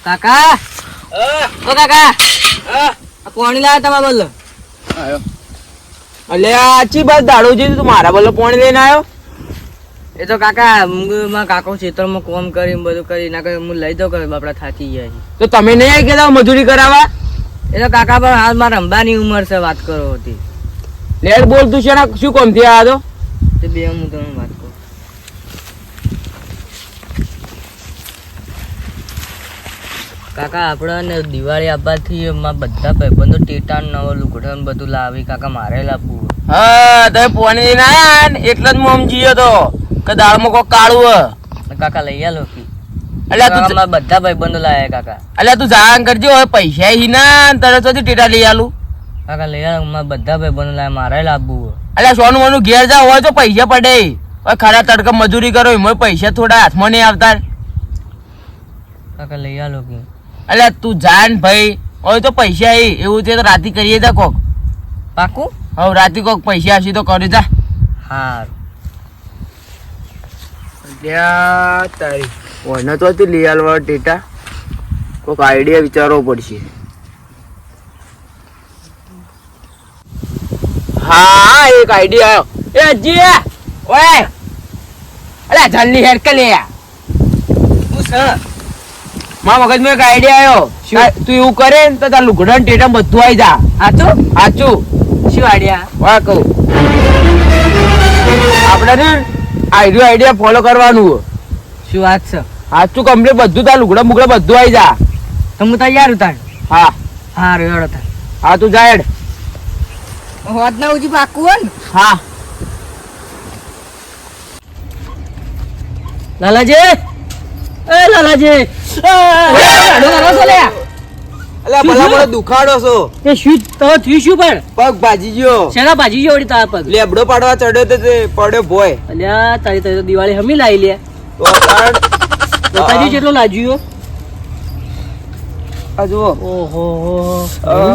કાકા ઓ કાકા પાણી લાવ્યા તમે બોલો અલે આચી બસ દાડો છે તું મારા બોલો પાણી લઈને આવ્યો. એ તો કાકા મારા કાકો ખેતરમાં કોમ કરી બધું કરી ના હું લઈ દઉં કે બાપડા થાકી ગયા છે. તો તમે નહીં આવી ગયા મજૂરી કરાવવા? એ તો કાકા પણ હાલ મારા રંબાની ઉંમર છે વાત કરો હતી. લેટ બોલ તું છે શું કોમ થી આવ્યો તે બે હું તમને વાત કરું. કાકા આપણે દિવાળી આવવાથી બધા ભાઈબંધો ટેટા નવો લુગડો બધું લાવી કાકા મારે લાવવું. હા તમે પાણી લઈને આવ્યા ને એટલે જ મોમ જીયો તો કે દાળમાં કોઈ કાળું કાકા લઈ આલો કી. એટલે તું બધા ભાઈબંધો લાયા કાકા. એટલે તું જાણ કરજો હવે પૈસા હી ના તરત જ ટેટા લઈ આલું. કાકા લઈ આલો બધા ભાઈબંધો લાયા મારે લાવવું. એટલે સોનું મોનું ઘેર જાવ હોય તો પૈસા પડે. હવે ખરા તડકા મજૂરી કરો એમાં પૈસા થોડા હાથમાં નહીં આવતા. કાકા લઈ આલો કી. એટલે તું જાણ ભાઈ હોય તો પૈસા એવું છે તો રાતી કરીએ તા કોક. પાકું? હવે રાતી કોક પૈસા આવશે તો કરી જા. હારું. તારી ઓને તો હતી લઈ આલવા ટેટા કોક આઈડિયા વિચારવો પડશે. હા એક આઈડિયા આવ્યો. એ અજી ઓય અલે જલ્દી હેડ કે લે હું સર મારા મગજમાં એક આઈડિયા આવ્યો. તું એવું કરે ને તો તાર લુગડા ટેટા બધું આવી જા. સાચું? સાચું. શું આઈડિયા? વાહ કહું આપણે ને આઈડિયા ફોલો કરવાનું. શું વાત છે? સાચું કમ્પ્લીટ બધું તાર લુગડા મુગડા બધું આવી જા. તો હું તૈયાર ઉતાર. હા હા રેડો તાર. હા તું જા હેડ. હોત ના ઉજી પાકું હો ને? હા લાલાજી એ લાલાજી અલ્યા ભલા મને દુખાડો છો. એ શું તો થયું શું પણ? પગ ભાજી ગયો. શેના ભાજી ગયો વળી તારા પગ? લેબડો પાડવા ચડ્યો તો તે પડ્યો ભોય. અલ્યા તારી તો દિવાળી હમી લાવી લે. તો તાણ તારી જેટલો લાજ્યો? આ જુઓ. ઓહો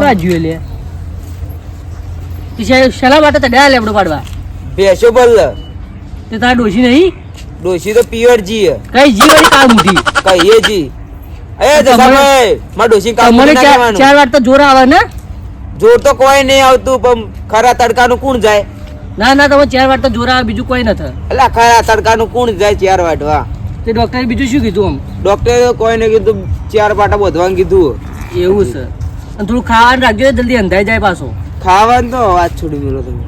લાજ્યો લે. શેના માટે ચડ્યા લેબડો પાડવા? ભેંસો બલ તે તારા ડોશી નહીં? ડોશી તો પિયર જી કઈ જી વળી કાળ મૂઠી કહીએ જી. એ જસાભાઈ માર ડોશી કામ મને ના કહેવાનું. ચાર વાર તો જોર આવે ને? જોર તો કોઈ નહીં આવતું પણ ખરા તડકાનું કોણ જાય? ના ના તમે ચાર વાર તો જોર આવે બીજું કોઈ નથી. એટલે ખરા તડકાનું કોણ જાય 4 વાટવા? તે ડોક્ટરે બીજું શું કીધું આમ? ડોક્ટરે કોઈને કીધું 4 પાટા બોધવાનું કીધું. એવું છે. અને થોડું ખાવાનું રાખજો જલ્દી અંધાઈ જાય પાછો. ખાવાનું તો વાત છોડી મેલો તમે.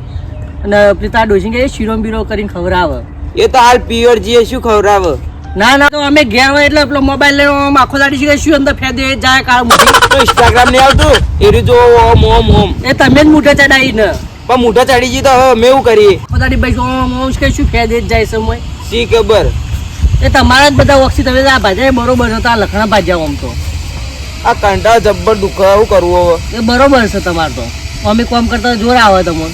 અને પિતા ડોસી કે શીરો બીરો કરીને ખવડાવે. એ તો હાલ પિયર જી શું ખવડાવે? ના ના તો અમે ઘેર હોય એટલે પેલો મોબાઈલ લઈને આખો દાડી શીખે શું અંદર ફેદે જાય કાળ મૂઠી. તો ઇન્સ્ટાગ્રામ નહીં આવતું એરી જો ઓમ ઓમ ઓમ. એ તમે જ મૂઠે ચડાવી ને પણ મોઢા ચડી જી તો હવે અમે એવું કરીએ? આખો દાડી ભાઈ ઓમ ઓમ કે શું ફેદે જ જાય સમય. શી ખબર. એ તમારા જ બધા ઓક્સી તમે આ ભાજ્યા બરોબર હતા લખણા ભાજ્યા આમ તો. આ કંટાળ જબ્બર દુઃખ શું કરવું હવે? એ બરોબર છે તમારે તો. અમે કોમ કરતા જોર આવે તમને.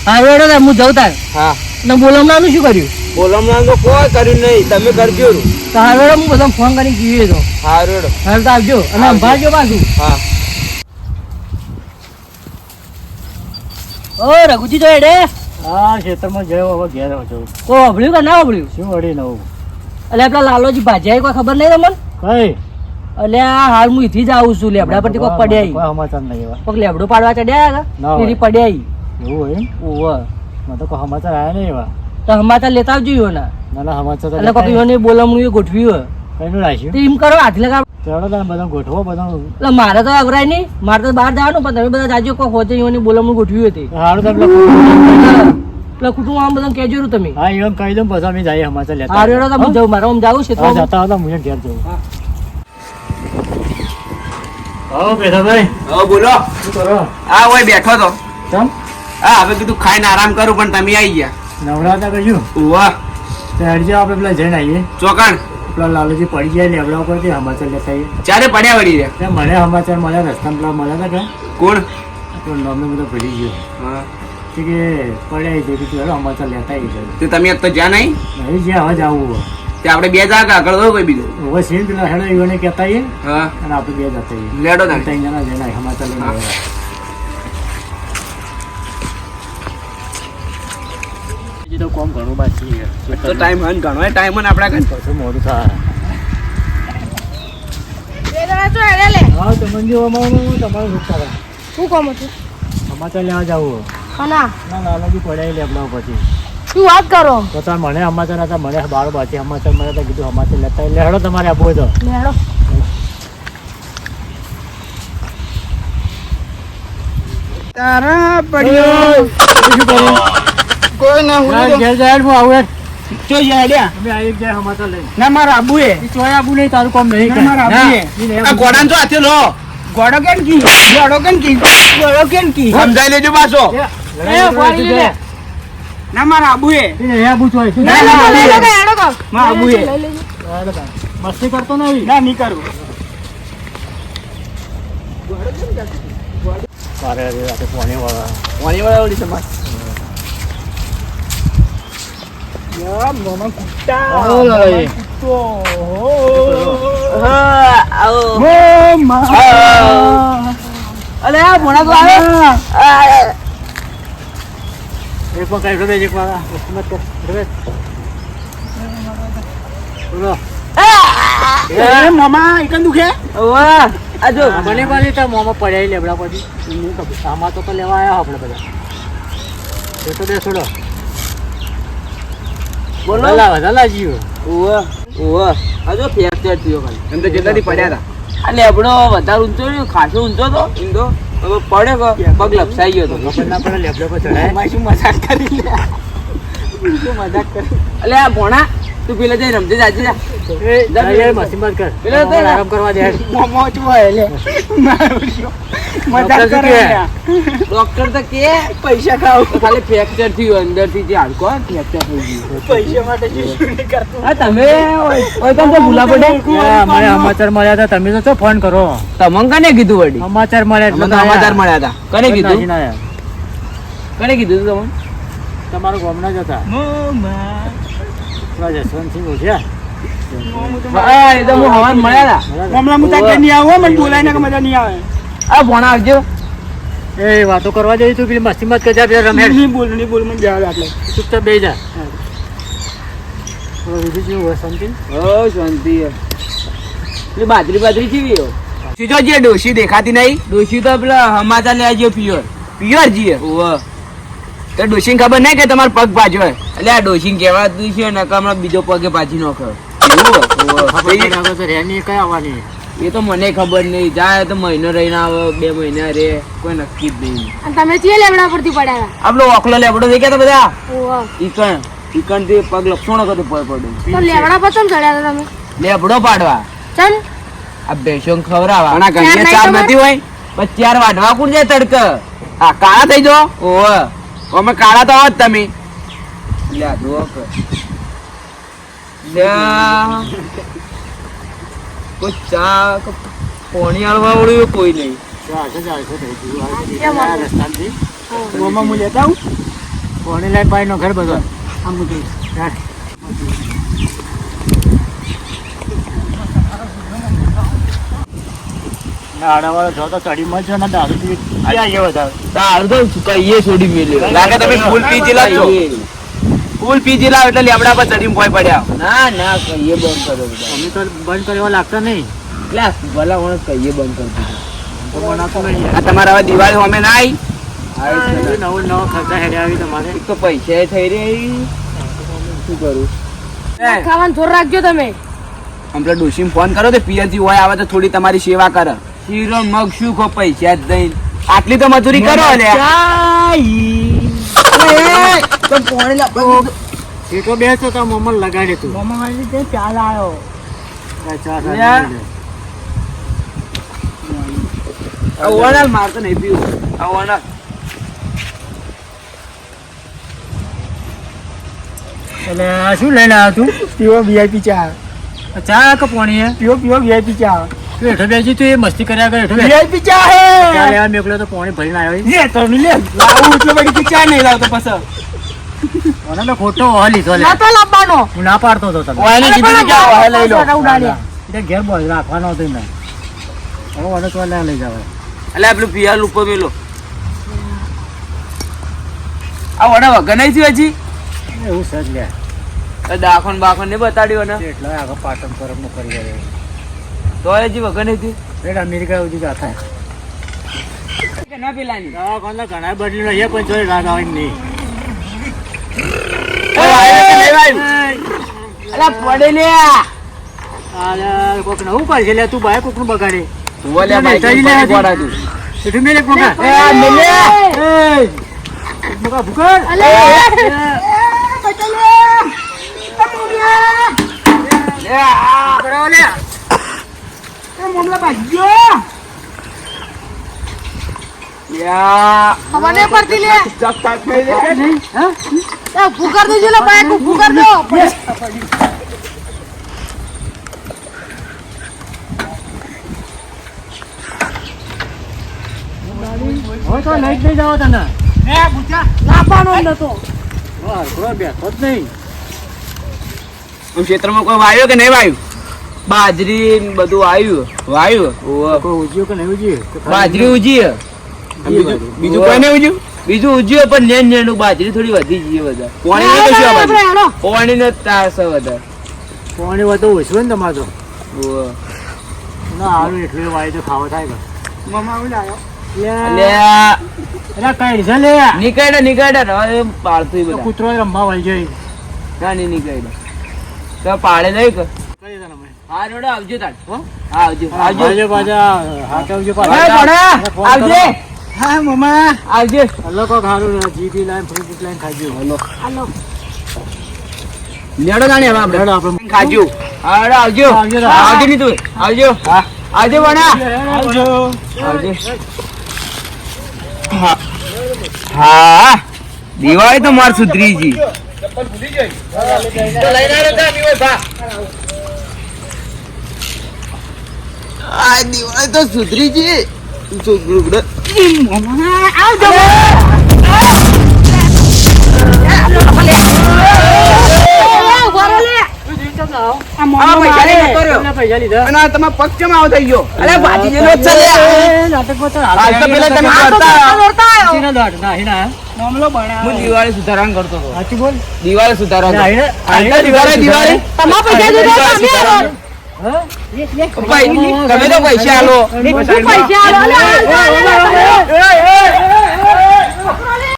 હા રેડો ને હું જઉં તાર. હા ને બોલમણાનું શું કર્યું? બોલમણા તો કોઈ કર્યું નહીં તમે કરજો. તો હા રેડો હું બધા ફોન કરી જોઈએ તો. હા રેડો. હાલ તો આવજો અને અંભાજો પાછું. હા ઓ રઘુજી તો એડે હા ખેતરમાં જયો હવે ઘેર જવું. કો અભળ્યું કે ના અભળ્યું? શું વળી નવું? એટલે આપડા લાલોજી ભાજ્યા કોઈ ખબર નહીં તમને? કઈ એટલે હાલ હું અહીંથી જ આવું છું લેબડા પરથી કોક પડ્યા કોઈ સમાચાર નહીં એવા. કોક લેબડો પાડવા ચડ્યા ના હતા હોય. એની પડ્યા એવું હોય એમ? ઓવ મને તો કોઈ સમાચાર આવ્યા નહીં એવા. તો સમાચાર લેતા આવજો યોના. ના ના સમાચાર તો એટલે કોક યોને બોલમણું એ ગોઠવ્યું કઈનું રાખ્યું? તો એમ કરો હાથ લગાવ. ચડો તમે બધા ગોઠવો બધા. એટલે મારે તો અઘરાય નહીં મારે તો બહાર જવાનું પણ તમે બધા જાજો કોક હોતે યોની બોલમણું ગોઠવ્યું હતી. સારું તમે એટલે કુટુંબ આમ બધા કહેજો તમે. હા એમ કહી દઉં પછી અમે જઈએ સમાચાર લેતા. હા રેડો તમે જાઉં મારે આમ જાવું છે હા જતા હતા હું ઘેર જવું. હા બેઠાભાઈ હવે બોલો. શું કરો? હા ઓય બેઠો તો. ચમ હા હવે કીધું ખાઈને આરામ કરું પણ તમે આવી ગયા. નવરાતા કશું વાહ તો હેડજો આપણે પેલા જઈને આવીએ. ચોકણ પેલા લાલુજી પડી ગયા લેબડા ઉપર થી સમાચાર લેતા આવીએ. ચારે પડ્યા વળી રે. ત્યાં મને સમાચાર મળ્યા રસ્તામાં પેલા મળ્યા હતા કોણ? કે નામને બધો ભૂલી ગયો હા કે પડ્યા છે કે સમાચાર લેતા આવી તે તમે આજ તો જ્યાં નહીં નહીં જે હવે જ આવવું તે આપણે બે જા આગળ દો કોઈ બીજું. હવે સીન પેલા હેડો એને કહેતા આવીએ હા અને આપણે બે જતા આવીએ. લેડો તાર. ત્રણ જણા જઈને સમાચાર લઈને હા. આવ્યા. હજી તો કોમ ઘણું બાકી છે. તો ટાઈમ હન ઘણો ટાઈમ હન આપણા ઘર. પછી મોડું થાય. હા તમને જો અમારું તમારું શું કરે શું કામ હતું? સમાચાર લેવા જવું કના? ના લાલાજી પડ્યા લેબડા પછી શું વાત કરો? તો તાર મને સમાચાર હતા મને બાર બાકી સમાચાર મળ્યા હતા કીધું સમાચાર લેતા એટલે હેડો તમારે આપવું હોય તો લેડો. તારા પડ્યો કોઈ ના હું ઘેર જાય હું આવું જો યાડ્યા તમે આવી જાય સમાચાર લઈને ના મારા આબુ એ ચોય આબુ નહીં તારું કામ નહીં ના, મારા આબુ એ. આ ગોડાન તો હાથે લો ગોડો કેમ કી સમજાઈ લેજો પાછો ના મારા આબુ એ આબુ ચોય ના, ના, ના, લઈ લો ના. કે હેડો કામ. મારા આબુ એ લઈ લેજો. મસ્તી કરતો નહીં ના નહીં કરું અરે અરે આ તો કોને વાળા વાણી વાળા ઓલી સમાજ યા મમા કુત્તા આવો લઈ. હા આવો અલે આ ભોણા તો આવે એક પણ કઈ રમે એક વાર મત કર રમે બોલો એ મમા એકન દુખે વાહ આ જો બને બને તો મોમાં પડ્યા લેબડા પછી નહીં ખબર આમાં તો લેવા આવ્યા આપણે બધા એ તો બેસોડો બોલો વધાલા જીવો ઓવા ઓવા આ જો ફ્રેક્ચર થયો ખાલી એમ તો જેટલાથી પડ્યા હતા આ લેબડો વધારે ઊંચો ને ખાસો ઊંચો તો ઈંદો હવે પડે કે પગ લપસાઈ ગયો તો ખબર ના પડે લેબડા પર ચડાય મમા શું મજાક કરી લે શું મજાક કરી અલે આ ભોણા તું પેલા જઈ રમજે જાજે જા યાર મસ્તી મત કર પેલો તો આરામ કરવા દે મમા શું હોય લે મજાક ડોક્ટર શું કરે કહે? ડોક્ટર તો કે પૈસા ખાવ તો ખાલી ફ્રેક્ચર થયું અંદર થી જે હાડકો ફ્રેક્ચર થઈ ગયું પૈસા માટે શું નહીં કરતો હા તમે ઓય તો ભૂલા પડે અમારે સમાચાર મળ્યા હતા તમે તો ફોન કરો તમન કને કીધું વડી સમાચાર મળ્યા અમને તો સમાચાર મળ્યા હતા કને કીધું મળ્યા કને કીધું તું તમને તમારું ગામના જ હતા પેલા જસવંતસિંહ ઓછા હા એ તો હું હવાન મળ્યા હમણાં હું તાકે નહીં આવું મને બોલાય ને કે મજા નહીં આવે હતા આ ભોણા આવજો એ વાતો કરવા જઈ તું પેલી મસ્તી મત કરજા પેલા રમે નહીં બોલ મને જવા દે આટલે ચૂપચાપ બેસી જા બીજું જેવું હોય સમજી ઓ શાંતિ પેલી બાજરી ચીવી સીધો જે ડોશી દેખાતી નહીં ડોશી તો પેલા સમાચાર લેવા ગયો પિયોર પિયર જીએ ઓવ તો ડોશી ખબર નહીં કે તમારો પગ ભાજ્યો હોય એટલે આ ડોશી કહેવાતું છે ને કે હમણાં બીજો પગે પાછી નાખ્યો રેની કઈ આવવાની એ તો મને ખબર નહીં જાય તો મહિનો રહીને આવે 2 મહિના રે કોઈ નક્કી જ નહીં અને તમે ચીએ લેબડા પરથી પડ્યા હતા? આપડો ઓખલો લેબડો દેખ્યા હતા બધા ઓહો. ઈકણ થી પગ લપસણો કરતો પડ્યું તો લેબડા પર ચમ ચડ્યા હતા તમે? લેબડો પાડવા ચમ? આ ભેંસો ખવડાવવા આના ઘંટે ચાર ચાર નહીં નથી હોય પછી 4 વાઢવા કોણ જાય તડક હા કાળા થઈ જો ઓવ અમે કાળા તો હોત તમે લ્યા જુઓ કે લ્યા કોઈ ચા કે પાણી આળવા વાળું કોઈ નહીં રસ્તાથી મમ્મા હું લેતા આવું કોની લાઈન ભાઈ નો ઘર બધો આમ મૂકી આડાવાળો જો તો ચડી મળશે ને દારૂ પી ક્યાં ગયો વધારે તારું તો કહીએ છોડી મેલ્યો લાગે તમે ફૂલ પી જેલા જ છો. ફૂલ પી જેલા એટલે લેબડા પર ચડીને ભોય પડ્યા ના ના કહીએ બંધ કરો બધા અમે તો બંધ કરવા લાગતા નહીં એટલે ભલા માણસ કહીએ બંધ કરી દીધું તો બનાવતો નહીં આ તમારા હવે દિવાળી અમે ના આવી નવો નવો ખર્ચા હેડે આવી તમારે એક તો પૈસા થઈ રહી શું કરું ખાવાનું થોડું રાખજો તમે. હમણાં ડોશીને ફોન કરો તો પિયરથી હોય આવે તો થોડી તમારી સેવા કરે શીરો મગ શું ખો પૈસા જ દઈ આટલી તો મજૂરી કરો લે એ તો બેસો તો મમ્મા લગાડે તું ચાલ આવ્યો. મારતો નહીં પીવું એટલે આ શું લઈને આવ્યો તું પીવો વીઆઈપી ચા ચા કે પાણી હે પીવો વીઆઈપી ચા તું હેઠો બેસી તું એ મસ્તી કર્યા કરે હેઠો બેસ વીઆઈપી ચા હે ચા લેવા મેકલો તો પાણી ભરીને આવ્યો લે તો લે લાવું એટલે બધી ચા નહીં લાવતો પછી મને તો ખોટો ઓહ લીધો લે નતો લાવવાનો. હું ના પાડતો હતો તમે ઓય ને કીધું કે આવો લઈ લો ઉડાડ્યા. એટલે ઘેર બોલ રાખવાનો હતો મેં હવે મને તો લઈ જવાય એટલે પેલું પિયાલ ઉપર મેલો આ વડા વગર નહીં થયું હજી એવું સજ લે દાખણ બાખણ ને બતાડ્યો ને એટલે આગળ પાટણ પરમ નું કરી રહ્યો તો હજી વગર નહીં રેડ અમેરિકા સુધી જાતા ના પેલાની દવાખાના ઘણા બદલી રહ્યા પણ જોઈ રાગ આવે નહીં અલા પડે લે અરે કોક નવું કરશે લે તું ભાઈ કોકનું બગાડે બોલે ભાઈ જઈ લે હજી. ગોડા તું એટલે મેલે કોકા એ આ મેલે બગા ભૂકર અલે લે આ બરાબર લે યા ખબર નહીં પડતી લે ચક ચક થઈ જાય નહીં હા એ ફૂકર દેજો લે બાઈક ફૂકર દો હવે તો લઈ જ નહીં જાવ તને લાપવાનો નતો વાહ થોડો બેઠો જ નહીં ક્ષેત્રમાં કોઈ વાયો કે નહીં વાયું બાજરી ને બધું આવ્યું વાયું ઓવે. કોઈ ઉજ્યું કે નહીં ઉજ્યું બાજરી ઉજી હે. બીજું કોઈ નહીં ઉજ્યું બીજું ઉજ્યું પણ નેન નેનું બાજરી થોડી વધી ગઈ બધા પાણી નહીં કશું આ બાજુ હેડો પાણી ને તાર છે બધા પાણી વધુ ઓછું ને તમારે તો ઓવે. ના હારું એટલું વાય તો ખાવા થાય અલ્યા અરે કઈ છે લે નીકળે હવે પાળતું બધા કૂતરો રમવા વાળી જાય ના નહીં નીકળે તો પાડે નહીં કે કઈ તને મેં હા રોડો આવજો તાર હો? હા આવજો આવજો પાછા હા કેવજો એ પાછા ભણા, આવજે હા મમ્મા આવજે હલો કોક હારું જીપી લાઈન ફ્રૂટ લાઈન ખાજો હલો હાલો લેડો તાણી હવે આપણે હેડો આપણે ખાજો હા રોડો આવજો આવજો તો. આવજો નહીં તું આવજો હા આવજો ભણા આવજો આવજે હા હા દિવાળી તો માર સુધરીજી આ દિવાળી તો સુધરીજી પૈસા લીધા અને આ તમારા પગ કેમ આવો થઈ ગયો અરે ભાજી જેલો જ છે લે. નાટક હાલ તો પેલા તમે કરતા હું હું દિવાળી સુધારણ કરતો હતો સાચું બોલ દિવાળી સુધારણ આઈને- હાલ તો દિવાળી તમારા પૈસા દીધો તો અમે આલો. ભાઈ તમે તો પૈસા આલો હું પૈસા આલો. અલે, હાલ, હાલ, હાલ, હાલ.